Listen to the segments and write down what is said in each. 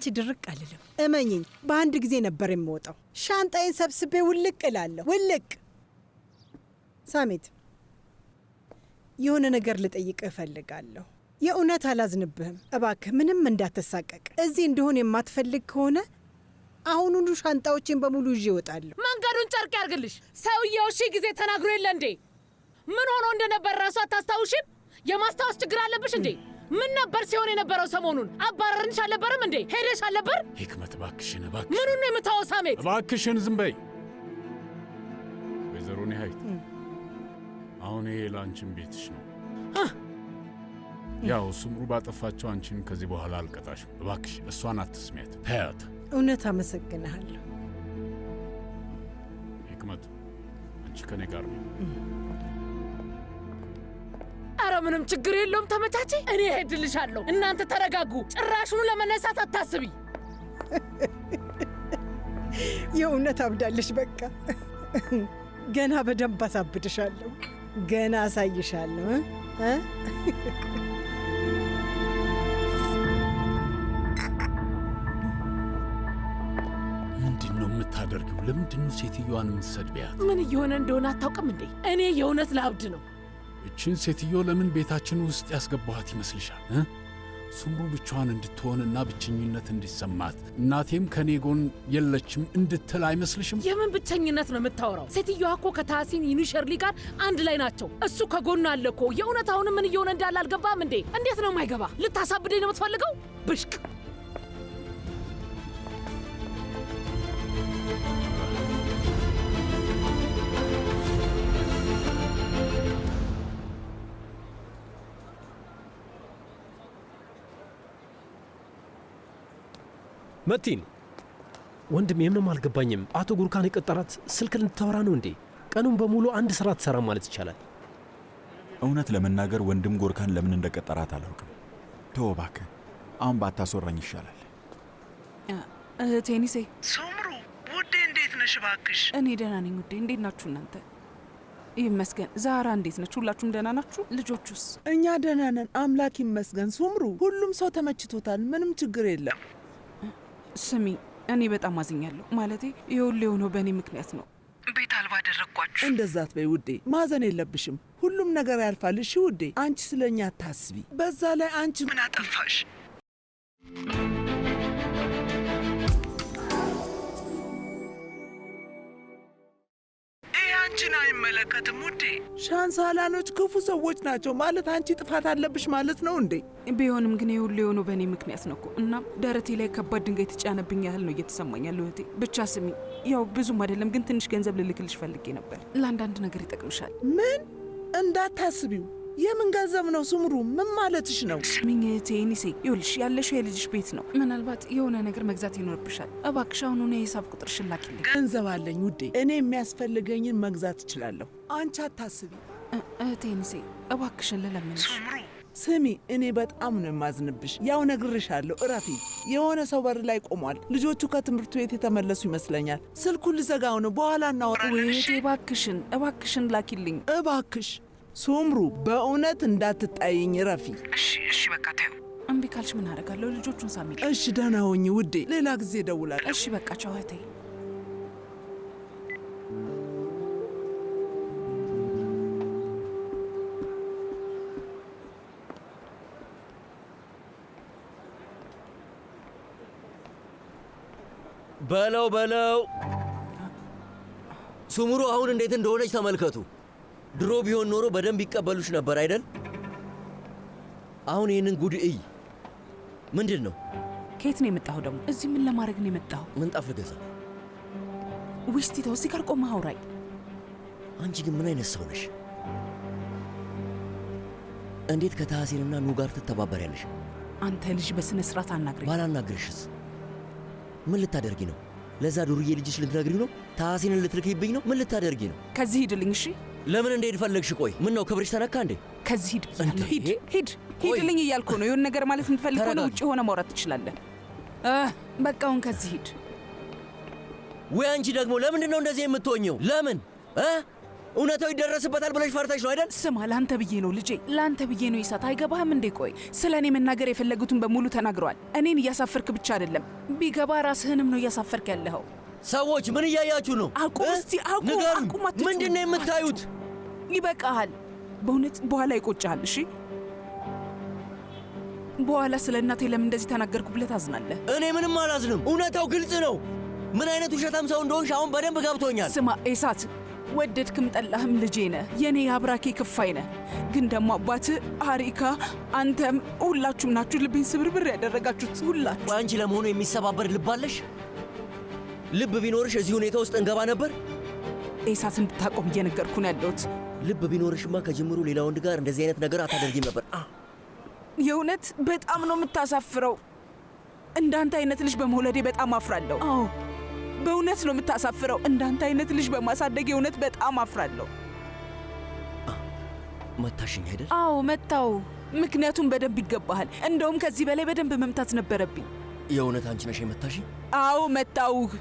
እንዳንቺ ድርቅ አልልም። እመኚኝ፣ በአንድ ጊዜ ነበር የምወጣው። ሻንጣዬን ሰብስቤ ውልቅ እላለሁ። ውልቅ። ሳሜት፣ የሆነ ነገር ልጠይቅህ እፈልጋለሁ። የእውነት አላዝንብህም። እባክህ ምንም እንዳትሳቀቅ። እዚህ እንደሆን የማትፈልግ ከሆነ አሁኑኑ ሻንጣዎችን በሙሉ ይዤ እወጣለሁ። መንገዱን ጨርቅ ያርግልሽ። ሰውየው ሺህ ጊዜ ተናግሮ የለ እንዴ? ምን ሆኖ እንደነበር ራሱ አታስታውሽም? የማስታወስ ችግር አለብሽ እንዴ? ምን ነበር ሲሆን የነበረው? ሰሞኑን አባረርንሽ አልነበረም እንዴ? ሄደሽ አልነበር? ሂክመት እባክሽን፣ እባክሽ። ምኑን ነው የምታወው? ሳሜት እባክሽን ዝም በይ። ወይዘሮ ኒሃይት፣ አሁን ይሄ ለአንቺን ቤትሽ ነው። ያው ስምሩ ባጠፋቸው አንቺን ከዚህ በኋላ አልቀጣሽም። እባክሽ እሷን አትስሚያት፣ ተያት። እውነት አመሰግንሃለሁ። ሂክመት፣ አንቺ ከኔ ጋር ነው። አረ ምንም ችግር የለውም፣ ተመቻቼ። እኔ ሄድልሻለሁ። እናንተ ተረጋጉ። ጭራሹኑ ለመነሳት አታስቢ። የእውነት አብዳለሽ። በቃ ገና በደንብ አሳብድሻለሁ። ገና አሳይሻለሁ። ምንድን ነው የምታደርጊው? ለምንድን ነው ሴትዮዋን የምትሰድቢያት? ምን እየሆነ እንደሆነ አታውቅም እንዴ? እኔ የእውነት ለአብድ ነው። እችን ሴትዮ ለምን ቤታችን ውስጥ ያስገባኋት ይመስልሻል? ስምሩ ብቻዋን እንድትሆንና ብቸኝነት እንዲሰማት እናቴም ከኔ ጎን የለችም እንድትል አይመስልሽም? የምን ብቸኝነት ነው የምታወራው? ሴትዮዋ እኮ ከታሲን ዩኒሸርሊ ጋር አንድ ላይ ናቸው። እሱ ከጎን አለ እኮ። የእውነት አሁን ምን እየሆነ እንዳለ አልገባም እንዴ? እንዴት ነው የማይገባ? ልታሳብደኝ ነው የምትፈልገው? ብሽቅ። መቲን ወንድም፣ ምንም አልገባኝም። አቶ ጉርካን የቀጠራት ስልክ ልታወራ ነው እንዴ? ቀኑን በሙሉ አንድ ስራ ትሰራ ማለት ይቻላል። እውነት ለመናገር ወንድም ጉርካን ለምን እንደቀጠራት አላውቅም። ተው እባክህ፣ አሁን ባታስወራኝ ይሻላል። ቴኒሴ። ሱምሩ ውዴ፣ እንዴት ነሽ? እባክሽ። እኔ ደህና ነኝ ውዴ። እንዴት ናችሁ እናንተ? ይመስገን። ዛራ እንዴት ነች? ሁላችሁም ደህና ናችሁ? ልጆቹስ? እኛ ደህና ነን፣ አምላክ ይመስገን። ሱምሩ፣ ሁሉም ሰው ተመችቶታል። ምንም ችግር የለም። ስሚ፣ እኔ በጣም አዝኛለሁ። ማለቴ የሁሉ የሆነው በእኔ ምክንያት ነው። ቤት አልባ አደረግኳችሁ። እንደዛ አትበይ ውዴ፣ ማዘን የለብሽም። ሁሉም ነገር ያልፋል። እሺ ውዴ፣ አንቺ ስለኛ አታስቢ። በዛ ላይ አንቺ ምን አጠፋሽ? አንቺን አይመለከትም ውዴ። ሻንሳላኖች ክፉ ሰዎች ናቸው ማለት አንቺ ጥፋት አለብሽ ማለት ነው እንዴ? ቢሆንም ግን የሁሉ የሆነው በእኔ ምክንያት ነው እኮ። እናም ደረቴ ላይ ከባድ ድንጋይ የተጫነብኝ ያህል ነው እየተሰማኝ ያለው እህቴ። ብቻ ስሚ፣ ያው ብዙም አይደለም ግን ትንሽ ገንዘብ ልልክልሽ ፈልጌ ነበር። ለአንዳንድ ነገር ይጠቅምሻል። ምን? እንዳታስቢው። የምን ገንዘብ ነው ስምሩ? ምን ማለትሽ ነው? ስሚኝ እህቴ ኒሴ፣ ይኸውልሽ ያለሽው የልጅሽ ቤት ነው። ምናልባት የሆነ ነገር መግዛት ይኖርብሻል። እባክሽ አሁኑኑ የሂሳብ ቁጥርሽን ላኪልኝ። ገንዘብ አለኝ ውዴ፣ እኔ የሚያስፈልገኝን መግዛት እችላለሁ። አንቺ አታስቢ። እህቴ ኒሴ፣ እባክሽን ልለምንሽ። ስሚ፣ እኔ በጣም ነው የማዝንብሽ። ያው ነግርሻለሁ፣ እረፊ። የሆነ ሰው በር ላይ ቆሟል። ልጆቹ ከትምህርት ቤት የተመለሱ ይመስለኛል። ስልኩን ልዘጋው ነው፣ በኋላ እናወራለን። እህቴ እባክሽን ላኪልኝ እባክሽ። ሱምሩ፣ በእውነት እንዳትጣይኝ ረፊ። እሺ በቃ ተይው። እምቢ ካልሽ ምን አደርጋለሁ? ልጆቹን ሳሚ። እሺ ደህና ሁኚ ውዴ፣ ሌላ ጊዜ እደውላለሁ። እሺ በቃ ቻው እህቴ። በለው ሱምሩ አሁን እንዴት እንደሆነች ተመልከቱ። ድሮ ቢሆን ኖሮ በደንብ ይቀበሉሽ ነበር አይደል? አሁን ይህንን ጉድ እይ። ምንድን ነው? ከየት ነው የመጣኸው ደግሞ? እዚህ ምን ለማድረግ ነው የመጣኸው? ምንጣፍ ልገዛ። ውስቲ ተው፣ እዚህ ጋር ቆመህ አውራኝ። አንቺ ግን ምን አይነት ሰው ነሽ? እንዴት ከታሐሲንና ኑ ጋር ትተባበሪያለሽ? አንተ ልጅ በስነ ስርዓት አናግረኝ። ባላናግርሽስ ምን ልታደርጊ ነው? ለዛ ዱርዬ ልጅሽ ልትነግሪው ነው? ታሐሲንን ልትልክይብኝ ነው? ምን ልታደርጊ ነው? ከዚህ ሂድልኝ። እሺ ለምን እንደሄድ ፈለግሽ? ቆይ ምን ነው ክብርሽ ተነካ እንዴ? ከዚህ ሂድ ብያለሁ። ሂድልኝ እያልኩ ነው። የሆነ ነገር ማለት የምትፈልግ ከሆነ ውጭ ሆነ ማውራት ትችላለህ። በቃ አሁን ከዚህ ሂድ። ወይ አንቺ ደግሞ ለምንድን ነው እንደዚህ የምትሆኘው? ለምን እውነታው ይደረስበታል ብለሽ ፈርተሽ ነው አይደል? ስማ፣ ለአንተ ብዬ ነው ልጄ፣ ለአንተ ብዬ ነው። ኢሳት አይገባህም እንዴ? ቆይ ስለ እኔ መናገር የፈለጉትን በሙሉ ተናግረዋል። እኔን እያሳፈርክ ብቻ አይደለም፣ ቢገባ ራስህንም ነው እያሳፈርክ ያለኸው። ሰዎች ምን እያያችሁ ነው? አቁም እስቲ፣ አቁም። ንገሩኝ፣ አቁም። አትጩህ። ምንድን ነው የምታዩት? ይበቃሃል። በእውነት በኋላ ይቆጭሃል። እሺ፣ በኋላ ስለ እናቴ ለምን እንደዚህ ተናገርኩ ብለህ ታዝናለህ። እኔ ምንም አላዝንም። እውነታው ግልጽ ነው። ምን አይነት ውሸታም ሰው እንደሆንሽ አሁን በደንብ ገብቶኛል። ስማ ኢሳት፣ ወደድክም ጠላህም ልጄ ነህ፣ የእኔ የአብራኬ ክፋይ ነህ። ግን ደግሞ አባትህ አሪካ፣ አንተም ሁላችሁም ናችሁ ልቤን ስብርብር ያደረጋችሁት ሁላችሁ። አንቺ ለመሆኑ የሚሰባበር ልብ አለሽ? ልብ ቢኖርሽ እዚህ ሁኔታ ውስጥ እንገባ ነበር? ኢሳት፣ እንድታቆም እየነገርኩ ነው ያለሁት። ልብ ቢኖርሽማ ከጅምሩ ሌላ ወንድ ጋር እንደዚህ አይነት ነገር አታደርጊም ነበር። የእውነት በጣም ነው የምታሳፍረው። እንዳንተ አይነት ልጅ በመውለዴ በጣም አፍራለሁ። አዎ በእውነት ነው የምታሳፍረው። እንዳንተ አይነት ልጅ በማሳደግ የእውነት በጣም አፍራለሁ። መታሽኝ አይደል? አዎ መታው። ምክንያቱም በደንብ ይገባሃል። እንደውም ከዚህ በላይ በደንብ መምታት ነበረብኝ። የእውነት አንቺ ነሽ የመታሽኝ? አዎ መታውህ።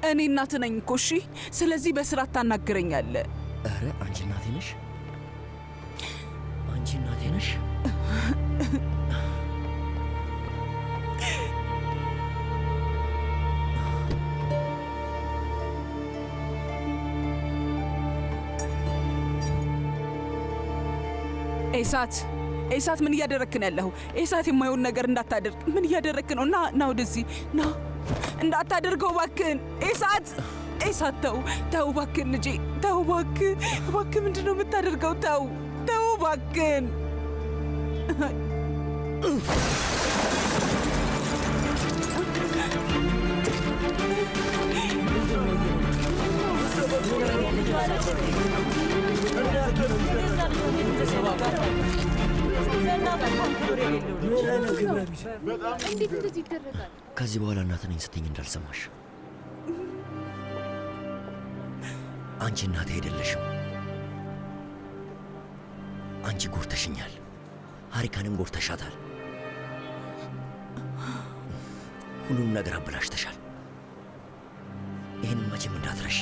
እኔ እናትህ ነኝ እኮ። እሺ፣ ስለዚህ በስርዓት ታናግረኛለህ። ኧረ አንቺ እናቴ ነሽ? አንቺ እናቴ ነሽ? ኢሳት ምን እያደረክ ነው ያለኸው? ኢሳት የማይሆን ነገር እንዳታደርግ። ምን እያደረክ ነው? ና ወደዚህ ና። እንዳታደርገው እባክህን ኢሳት ተው እባክህን ልጄ ተው እባክህ ምንድን ነው የምታደርገው? ተው እባክህን። ከዚህ በኋላ እናት ነኝ ስትኝ እንዳልሰማሽ። አንቺ እናቴ አይደለሽም። አንቺ ጎርተሽኛል፣ ሀሪካንም ጎርተሻታል። ሁሉንም ነገር አበላሽተሻል። ይህንን መቼም እንዳትረሽ።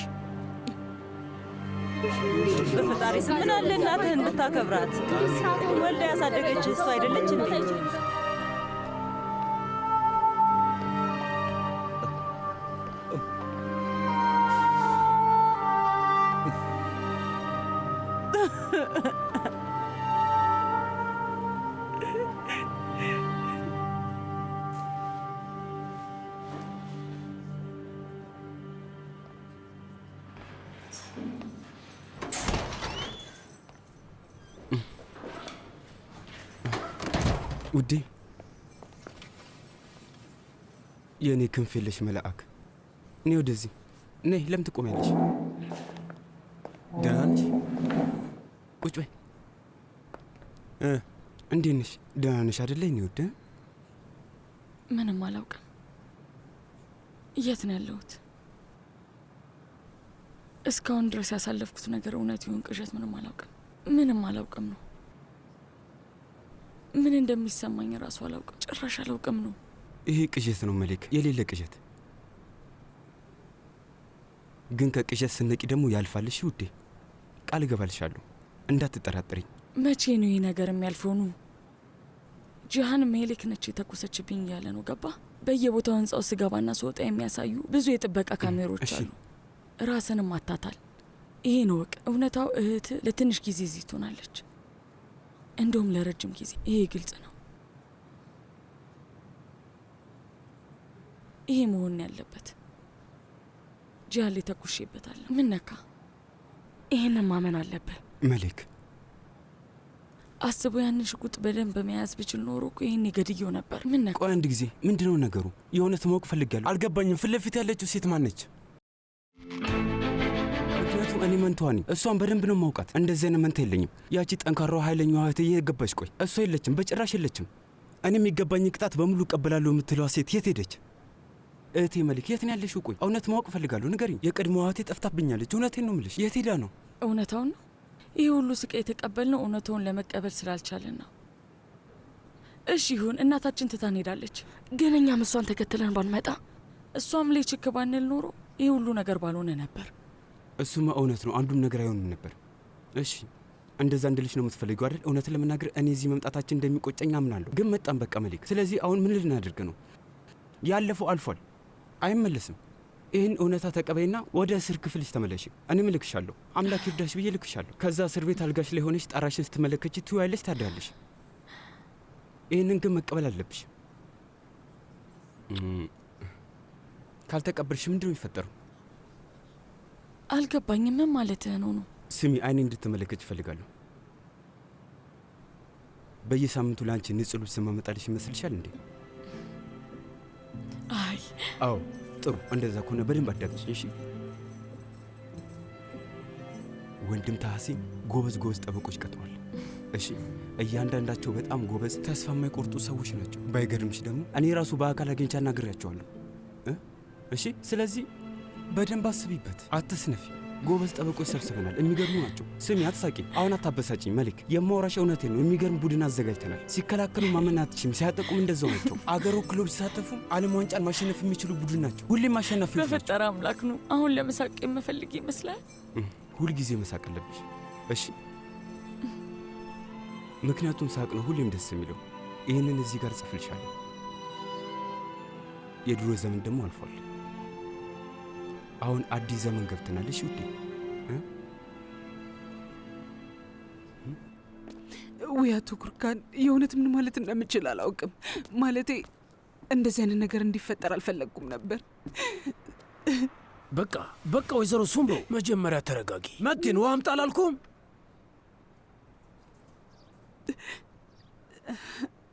በፈጣሪ ስም ምን አለ እናትህን ብታከብራት። ወልዳ ያሳደገች እሱ አይደለች እንዴ? ውዴ፣ የእኔ ክንፍ የለሽ መልአክ፣ እኔ ወደዚህ ነይ። ለምን ትቆሚያለሽ? ደህና ነሽ? ቁጭ በይ። እንዴት ነሽ? ደህና ነሽ አደለ? እኔ ወደ ምንም አላውቅም። የት ነው ያለሁት? እስካሁን ድረስ ያሳለፍኩት ነገር እውነት ይሁን ቅዠት ምንም አላውቅም ነው። ምን እንደሚሰማኝ ራሱ አላውቅም። ጭራሽ አላውቅም ነው። ይሄ ቅዠት ነው መሌክ፣ የሌለ ቅዠት። ግን ከቅዠት ስነቂ ደግሞ ያልፋልሽ ውዴ፣ ቃል እገባልሻለሁ፣ እንዳትጠራጥሪኝ። መቼ ነው ይህ ነገር የሚያልፈው? ነው ጂሃን ሜሌክ ነች የተኮሰችብኝ እያለ ነው። ገባ? በየቦታው ህንጻው ስገባና ስወጣ የሚያሳዩ ብዙ የጥበቃ ካሜሮች አሉ። ራስንም አታታል። ይሄ ነው ወቅ እውነታው። እህት ለትንሽ ጊዜ እዚህ ትሆናለች፣ እንደውም ለረጅም ጊዜ። ይሄ ግልጽ ነው። ይሄ መሆን ያለበት ጂሃን ላይ ተኩሼበታለሁ። ምን ነካ? ይሄንን ማመን አለብህ መሌክ። አስቦ ያንን ሽጉጥ በደንብ በመያዝ ብችል ኖሮ እኮ ይሄን ገድየው ነበር። ምን ነካ? ቆይ አንድ ጊዜ፣ ምንድነው ነገሩ? የእውነት ማወቅ ፈልጋለሁ። አልገባኝም። ፊት ለፊት ያለችው ሴት ማን ነች? ምክንያቱም እኔ መንታዋ ነኝ። እሷን በደንብ ነው ማውቃት። እንደዚህ አይነት መንታ የለኝም። ያቺ ጠንካራዋ ኃይለኛዋ እህቴ የገባች። ቆይ እሷ የለችም፣ በጭራሽ የለችም። እኔ የሚገባኝ ቅጣት በሙሉ እቀበላለሁ የምትለዋ ሴት የት ሄደች? እህቴ መሌክ የት ነው ያለሽው? ቆይ እውነት ማወቅ ፈልጋለሁ፣ ንገሪኝ። የቀድሞዋ እህቴ ጠፍታብኛለች። እውነቴን ነው የምልሽ። የት ሄዳ ነው? እውነታውን ነው። ይህ ሁሉ ስቃይ የተቀበልነው እውነታውን ለመቀበል ስላልቻለን ነው። እሺ ይሁን፣ እናታችን ትታን ሄዳለች። ግን እኛም እሷን ተከትለን ባንመጣ፣ እሷም ላይ ችክ ባንል ኖሮ ይህ ሁሉ ነገር ባልሆነ ነበር። እሱማ እውነት ነው። አንዱም ነገር አይሆንም ነበር። እሺ እንደዛ እንድልሽ ነው የምትፈልጊው አይደል? እውነትን ለመናገር እኔ እዚህ መምጣታችን እንደሚቆጨኝ አምናለሁ። ግን መጣን በቃ መሊክ። ስለዚህ አሁን ምን ልናደርግ ነው? ያለፈው አልፏል፣ አይመለስም። ይህን እውነታ ተቀበይና ወደ እስር ክፍልሽ ተመለሽ። እኔም እልክሻለሁ፣ አምላክ ይርዳሽ ብዬ እልክሻለሁ። ከዛ እስር ቤት አልጋሽ ላይ ሆነሽ ጣራሽን ስትመለከች ትውያለሽ፣ ታድራለሽ። ይህንን ግን መቀበል አለብሽ። ካልተቀበልሽ ምንድን ነው የሚፈጠረው? አልገባኝም። ምን ማለትህ ነው? ስሚ፣ አይኔ እንድትመለከች እፈልጋለሁ። በየሳምንቱ ለአንቺ ንጹህ ልብስ ማመጣልሽ ይመስልሻል እንዴ? አይ አዎ፣ ጥሩ። እንደዛ ከሆነ በደንብ አዳምጪኝ እሺ። ወንድም ታሐሲን ጎበዝ ጠበቆች ቀጥሯል። እሺ፣ እያንዳንዳቸው በጣም ጎበዝ፣ ተስፋ የማይቆርጡ ሰዎች ናቸው። ባይገርምሽ ደግሞ እኔ ራሱ በአካል አግኝቼ አናግሬያቸዋለሁ። እሺ፣ ስለዚህ በደንብ አስቢበት፣ አትስነፊ። ጎበዝ ጠበቆች ሰብስበናል፣ የሚገርሙ ናቸው። ስሚ፣ አትሳቂ፣ አሁን አታበሳጭኝ መሊክ። የማወራሽ እውነቴን ነው። የሚገርም ቡድን አዘጋጅተናል። ሲከላከሉ ማመን አትችም፣ ሲያጠቁም እንደዛው ናቸው። አገሩ ክለብ ሲሳተፉ ዓለም ዋንጫን ማሸነፍ የሚችሉ ቡድን ናቸው። ሁሌም አሸናፊዎች ናቸው። በፈጠረ አምላክ ነው። አሁን ለመሳቅ የምፈልግ ይመስላል። ሁልጊዜ መሳቅ አለብሽ እሺ? ምክንያቱም ሳቅ ነው ሁሌም ደስ የሚለው። ይህንን እዚህ ጋር ጽፍልሻለሁ። የድሮ ዘመን ደግሞ አልፏል። አሁን አዲስ ዘመን ገብተናል። እሺ ውዴ። ውይ አቶ ጉርካን፣ የእውነት ምን ማለት እንደምችል አላውቅም። ማለቴ እንደዚህ አይነት ነገር እንዲፈጠር አልፈለግኩም ነበር። በቃ ወይዘሮ ሱምሮ መጀመሪያ ተረጋጊ። መቲን ውሃ አምጣ አላልኩም?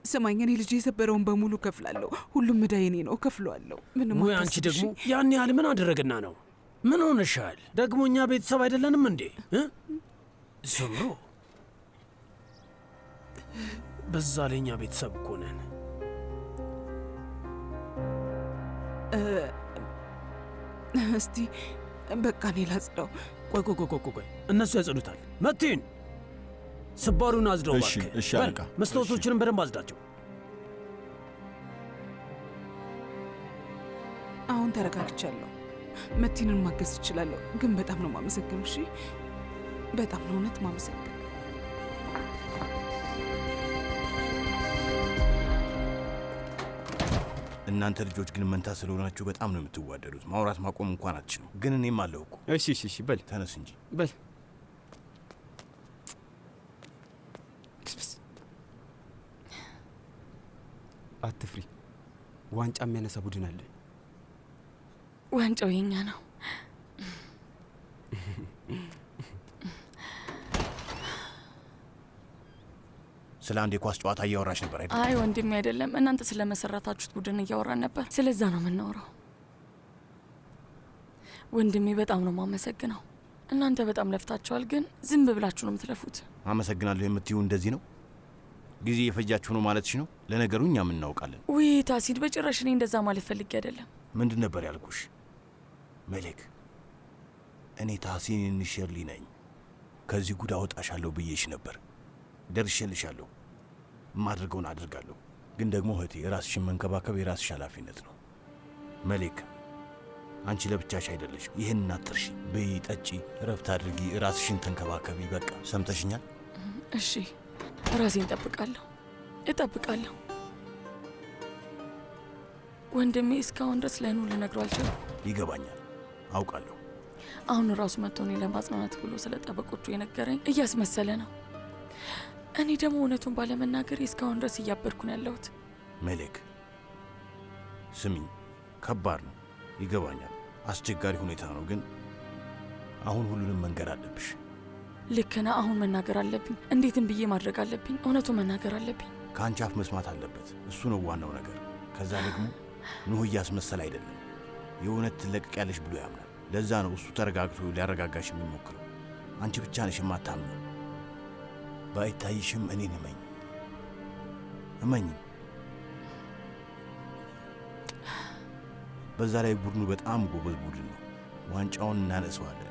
ስማኝ፣ እኔ ልጅ የሰበረውን በሙሉ ከፍላለሁ። ሁሉም ዕዳ የኔ ነው፣ ከፍለዋለሁ። ምንም ወይ አንቺ ደግሞ ያን ያህል ምን አደረግና ነው? ምን ሆነሻል? ደግሞ እኛ ቤተሰብ አይደለንም እንዴ? ሱምሮ፣ በዛ ላይ እኛ ቤተሰብ እኮ ነን። እስቲ በቃ እኔ ላጽዳው። ቆይ፣ እነሱ ያጸዱታል። መቲን ስባሩን አዝደው እባክህ። እሺ አለቃ። መስታወቶችንም በደንብ አዝዳቸው። አሁን ተረጋግቻለሁ። መቲንን ማገዝ እችላለሁ። ግን በጣም ነው ማመሰግን። እሺ፣ በጣም ነው እውነት ማመሰግን። እናንተ ልጆች ግን መንታ ስለሆናችሁ በጣም ነው የምትዋደዱት። ማውራት ማቆም እንኳን አትችሉ። ግን እኔም አለሁ እኮ። እሺ፣ በል ተነስ እንጂ በል። አትፍሪ። ዋንጫ የሚያነሳ ቡድን አለ። ዋንጫው የኛ ነው። ስለ አንድ የኳስ ጨዋታ እያወራሽ ነበር አይደል? አይ ወንድሜ አይደለም፣ እናንተ ስለመሰረታችሁት ቡድን እያወራን ነበር። ስለዛ ነው የምናወራው። ወንድሜ በጣም ነው የማመሰግነው። እናንተ በጣም ለፍታችኋል፣ ግን ዝም ብላችሁ ነው የምትለፉት። አመሰግናለሁ የምትዩ እንደዚህ ነው? ጊዜ የፈጃችሁ ነው ማለትሽ ነው? ለነገሩ እኛም እናውቃለን። ውይ ታሲድ፣ በጭራሽ እኔ እንደዛ ማለት ፈልጌ አይደለም። ምንድን ነበር ያልኩሽ? መሌክ፣ እኔ ታሲን ሸርሊ ነኝ። ከዚህ ጉድ አወጣሻለሁ ብዬሽ ነበር። ደርሼልሻለሁ። የማድርገውን አድርጋለሁ። ግን ደግሞ እህቴ፣ ራስሽን መንከባከብ የራስሽ ኃላፊነት ነው። መሌክ፣ አንቺ ለብቻሽ አይደለሽም። ይህን አትርሺ። ብይ፣ ጠጪ፣ እረፍት አድርጊ፣ ራስሽን ተንከባከቢ። በቃ ሰምተሽኛል? እሺ፣ ራሴን እጠብቃለሁ። ወንድሜ እስካሁን ድረስ ለኑ ልነግረው አልቻልኩም። ይገባኛል፣ አውቃለሁ። አሁን ራሱ መጥቶ እኔ ለማጽናናት ብሎ ስለ ጠበቆቹ የነገረኝ እያስመሰለ ነው። እኔ ደግሞ እውነቱን ባለመናገር እስካሁን ድረስ እያበድኩ ነው ያለሁት። መሌክ ስሚኝ፣ ከባድ ነው፣ ይገባኛል። አስቸጋሪ ሁኔታ ነው። ግን አሁን ሁሉንም መንገር አለብሽ። ልክ ነህ። አሁን መናገር አለብኝ። እንዴትም ብዬ ማድረግ አለብኝ። እውነቱን መናገር አለብኝ። ከአንቺ አፍ መስማት አለበት። እሱ ነው ዋናው ነገር። ከዛ ደግሞ ኑህ እያስመሰል አይደለም፣ የእውነት ትለቅቂያለሽ ብሎ ያምናል። ለዛ ነው እሱ ተረጋግቶ ሊያረጋጋሽ የሚሞክረው። አንቺ ብቻ ነሽ የማታምነው። ባይታይሽም እኔን እመኝ። በዛ ላይ ቡድኑ በጣም ጎበዝ ቡድን ነው። ዋንጫውን እናነሰዋለን።